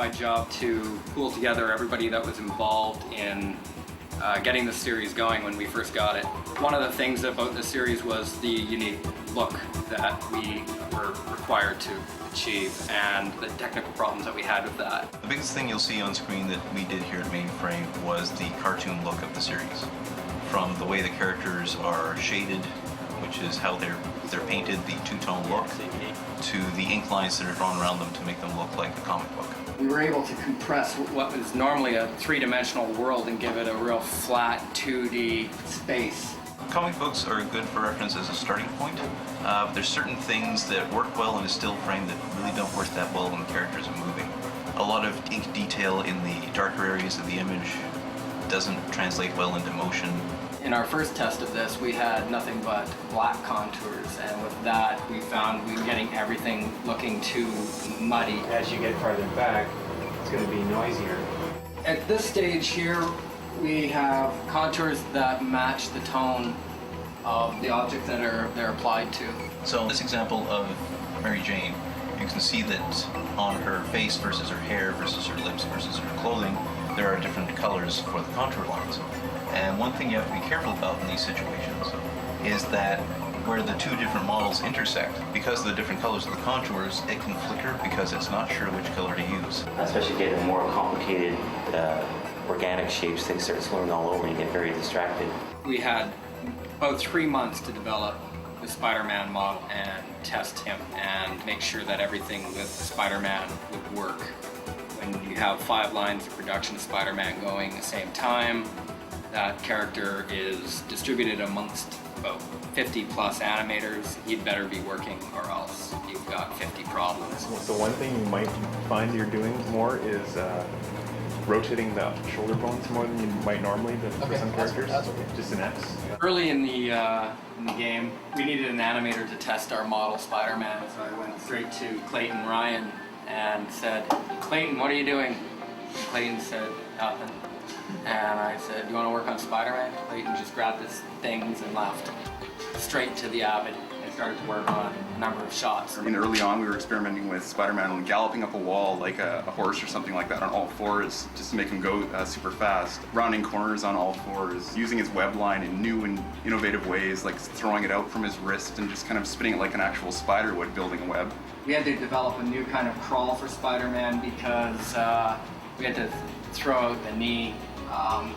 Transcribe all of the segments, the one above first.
my job to pull together everybody that was involved in getting the series going when we first got it. One of the things about the series was the unique look that we were required to achieve and the technical problems that we had with that. The biggest thing you'll see on screen that we did here at Mainframe was the cartoon look of the series. From the way the characters are shaded, which is how they're painted, the two-tone look, to the ink lines that are drawn around them to make them look like a comic book. We were able to compress what was normally a three-dimensional world and give it a real flat 2D space. Comic books are good for reference as a starting point. There's certain things that work well in a still frame that really don't work that well when the characters are moving. A lot of ink detail in the darker areas of the image doesn't translate well into motion. In our first test of this, we had nothing but black contours, and with that, we found we were getting everything looking too muddy. As you get farther back, it's going to be noisier. At this stage here, we have contours that match the tone of the objects that they're applied to. So in this example of Mary Jane, you can see that on her face versus her hair versus her lips versus her clothing, there are different colors for the contour lines. And one thing you have to be careful about in these situations is that where the two different models intersect, because of the different colors of the contours, it can flicker because it's not sure which color to use. Especially getting more complicated organic shapes, things start slurring all over and you get very distracted. We had about 3 months to develop the Spider-Man model and test him and make sure that everything with Spider-Man would work. When you have 5 lines of production of Spider-Man going at the same time, that character is distributed amongst about 50 plus animators. You'd better be working or else you've got 50 problems. The one thing you might find you're doing more is rotating the shoulder bones more than you might normally for some characters. That's okay. Just an X. Early in the game, we needed an animator to test our model Spider-Man, so I went straight to Clayton Ryan and said, "Clayton, what are you doing?" And Clayton said, "Nothing." And I said, "You want to work on Spider-Man?" Clayton just grabbed his things and left straight to the Avid and started to work on a number of shots. I mean, early on we were experimenting with Spider-Man galloping up a wall like a horse or something like that on all fours just to make him go super fast. Rounding corners on all fours, using his web line in new and innovative ways, like throwing it out from his wrist and just kind of spinning it like an actual spider would, building a web. We had to develop a new kind of crawl for Spider-Man because we had to throw out the knee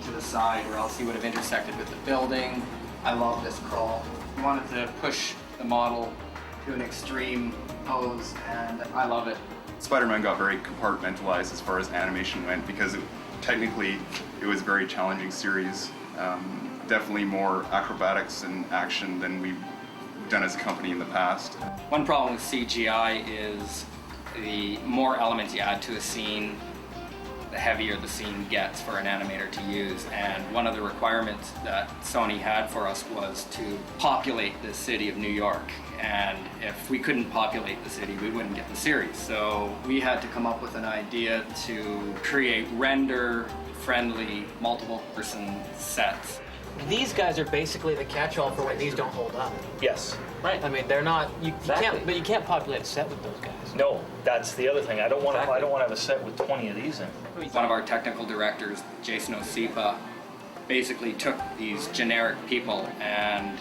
to the side or else he would have intersected with the building. I love this crawl. We wanted to push the model to an extreme pose and I love it. Spider-Man got very compartmentalized as far as animation went because technically it was a very challenging series. Definitely more acrobatics and action than we've done as a company in the past. One problem with CGI is the more elements you add to a scene, the heavier the scene gets for an animator to use. And one of the requirements that Sony had for us was to populate the city of New York. And if we couldn't populate the city, we wouldn't get the series. So we had to come up with an idea to create render-friendly, multiple-person sets. These guys are basically the catch-all for when these don't hold up. Yes. Right. I mean, they're not. You Exactly. can't populate a set with those guys. No, that's the other thing. I don't want to. I don't want to have a set with 20 of these in. One of our technical directors, Jason Osipa, basically took these generic people and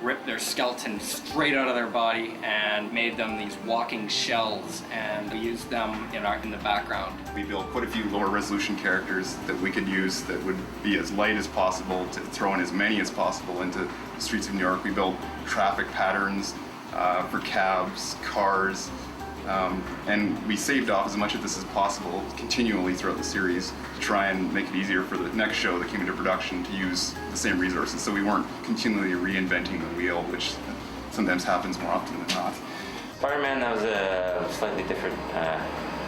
ripped their skeleton straight out of their body and made them these walking shells, and we used them in the background. We built quite a few lower resolution characters that we could use that would be as light as possible to throw in as many as possible into the streets of New York. We built traffic patterns for cabs, cars, and we saved off as much of this as possible continually throughout the series to try and make it easier for the next show that came into production to use the same resources, so we weren't continually reinventing the wheel, which sometimes happens more often than not. Spider-Man, that was a slightly different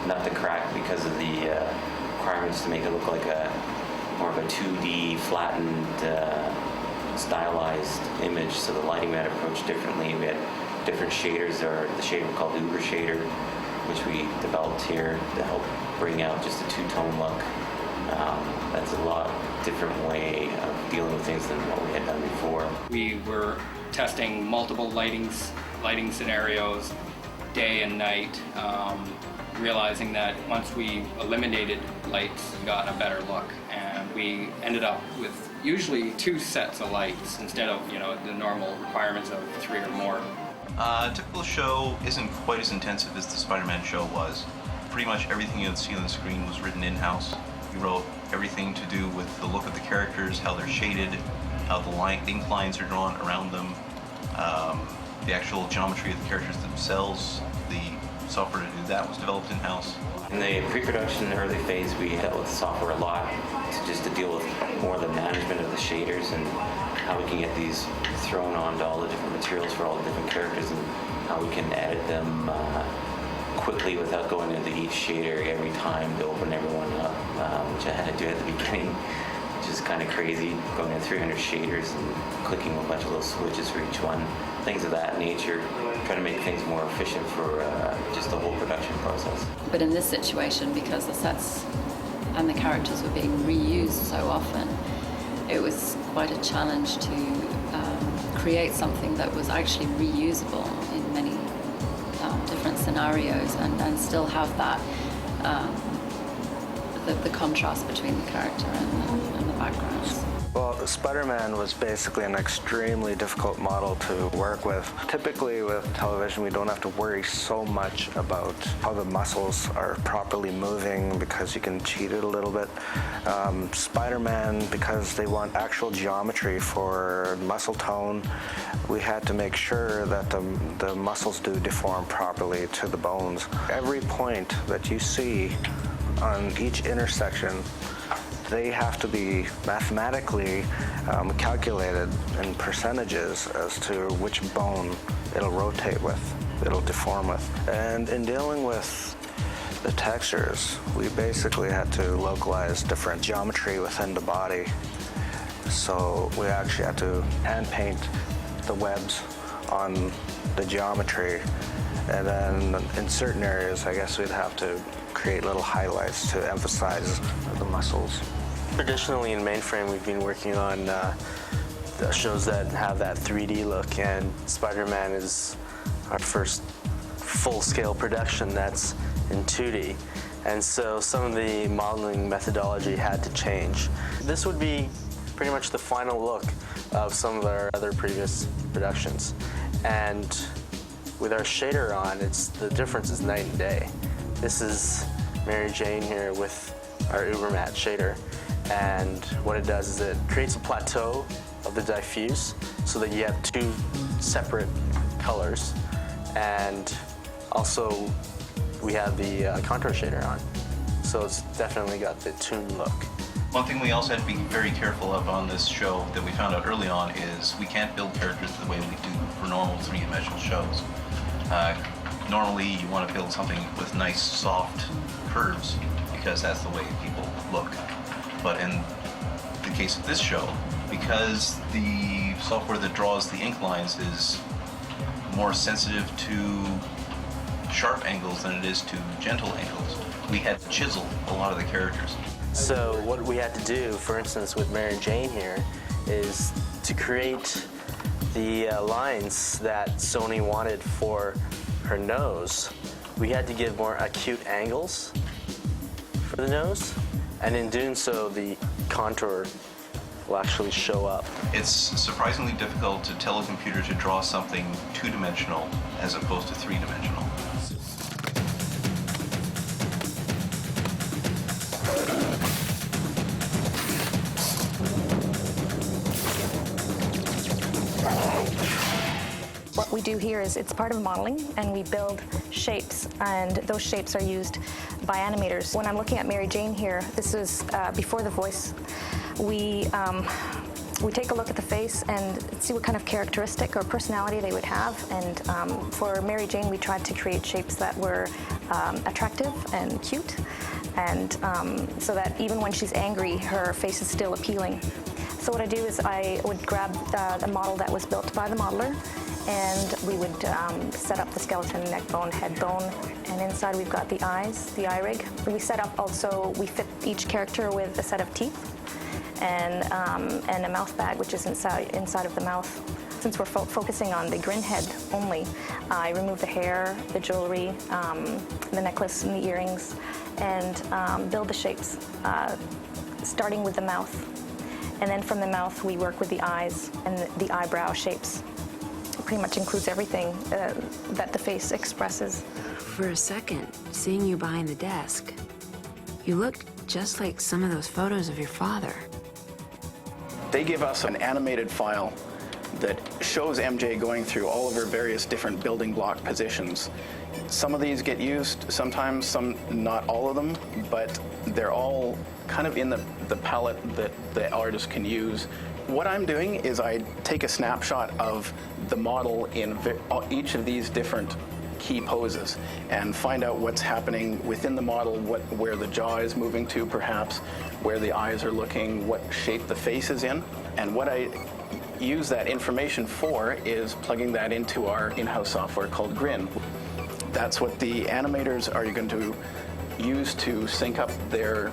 nut to crack because of the requirements to make it look like more of a 2D flattened stylized image, so the lighting we had approached differently. We had different shaders, or the shader we called Uber Shader, which we developed here to help bring out just a two-tone look. That's a lot different way of dealing with things than what we had done before. We were testing multiple lighting scenarios, day and night, realizing that once we eliminated lights, we got a better look, and we ended up with usually 2 sets of lights instead of the normal requirements of 3 or more. A typical show isn't quite as intensive as the Spider-Man show was. Pretty much everything you'd see on the screen was written in-house. We wrote everything to do with the look of the characters, how they're shaded, how the ink lines are drawn around them, the actual geometry of the characters themselves. The software to do that was developed in-house. In the pre-production early phase, we dealt with software a lot to deal with more of the management of the shaders and how we can get these thrown onto all the different materials for all the different characters and how we can edit them quickly without going into each shader every time to open everyone up, which I had to do at the beginning, which is kind of crazy, going to 300 shaders and clicking a bunch of little switches for each one, things of that nature, trying to make things more efficient for just the whole production process. But in this situation, because the sets and the characters were being reused so often, it was quite a challenge to create something that was actually reusable in many different scenarios and still have that the contrast between the character and the backgrounds. Well, Spider-Man was basically an extremely difficult model to work with. Typically with television, we don't have to worry so much about how the muscles are properly moving because you can cheat it a little bit. Spider-Man, because they want actual geometry for muscle tone, we had to make sure that the muscles do deform properly to the bones. Every point that you see on each intersection, they have to be mathematically calculated in percentages as to which bone it'll rotate with, it'll deform with. And in dealing with the textures, we basically had to localize different geometry within the body. So we actually had to hand paint the webs on the geometry. And then in certain areas, I guess we'd have to create little highlights to emphasize the muscles. Traditionally in mainframe, we've been working on the shows that have that 3D look, and Spider-Man is our first full-scale production that's in 2D. And so some of the modeling methodology had to change. This would be pretty much the final look of some of our other previous productions. And with our shader on, the difference is night and day. This is Mary Jane here with our Ubermatte shader. And what it does is it creates a plateau of the diffuse so that you have 2 separate colors. And also we have the contour shader on. So it's definitely got the tuned look. One thing we also had to be very careful of on this show that we found out early on is we can't build characters the way we do for normal 3-dimensional shows. Normally you want to build something with nice soft curves because that's the way people look. But in the case of this show, because the software that draws the ink lines is more sensitive to sharp angles than it is to gentle angles, we had to chisel a lot of the characters. So what we had to do, for instance, with Mary Jane here, is to create the lines that Sony wanted for her nose. We had to give more acute angles for the nose, and in doing so, the contour will actually show up. It's surprisingly difficult to tell a computer to draw something 2-dimensional as opposed to 3-dimensional. What we do here is it's part of modeling, and we build shapes, and those shapes are used by animators. When I'm looking at Mary Jane here, this is before the voice. We take a look at the face and see what kind of characteristic or personality they would have. And for Mary Jane, we tried to create shapes that were attractive and cute, and so that even when she's angry, her face is still appealing. So what I do is I would grab the model that was built by the modeler, and we would set up the skeleton, neck bone, head bone, and inside we've got the eyes, the eye rig. We set up also, we fit each character with a set of teeth and a mouth bag, which is inside of the mouth. since we're focusing on the grin head only, I remove the hair, the jewelry, the necklace and the earrings, and build the shapes, starting with the mouth. And then from the mouth, we work with the eyes and the eyebrow shapes. It pretty much includes everything that the face expresses. For a second, seeing you behind the desk, you looked just like some of those photos of your father. They give us an animated file that shows MJ going through all of her various different building block positions. Some of these get used sometimes, some not all of them, but they're all kind of in the palette that the artist can use. What I'm doing is I take a snapshot of the model in each of these different key poses and find out what's happening within the model, where the jaw is moving to perhaps, where the eyes are looking, what shape the face is in. And what I use that information for is plugging that into our in-house software called Grin. That's what the animators are going to use to sync up their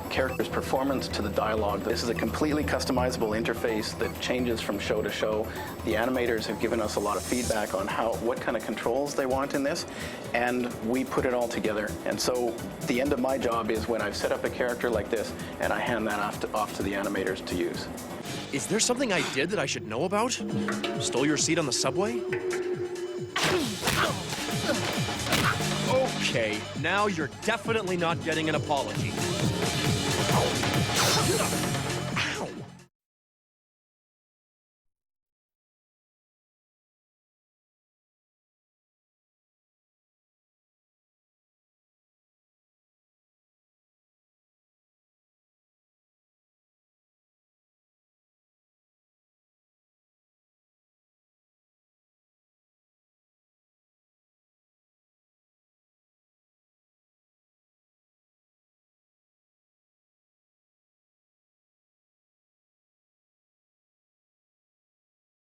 character's performance to the dialogue. This is a completely customizable interface that changes from show to show. The animators have given us a lot of feedback on what kind of controls they want in this, and we put it all together. And so the end of my job is when I've set up a character like this, and I hand that off to the animators to use. Is there something I did that I should know about? Stole your seat on the subway? Okay, now you're definitely not getting an apology.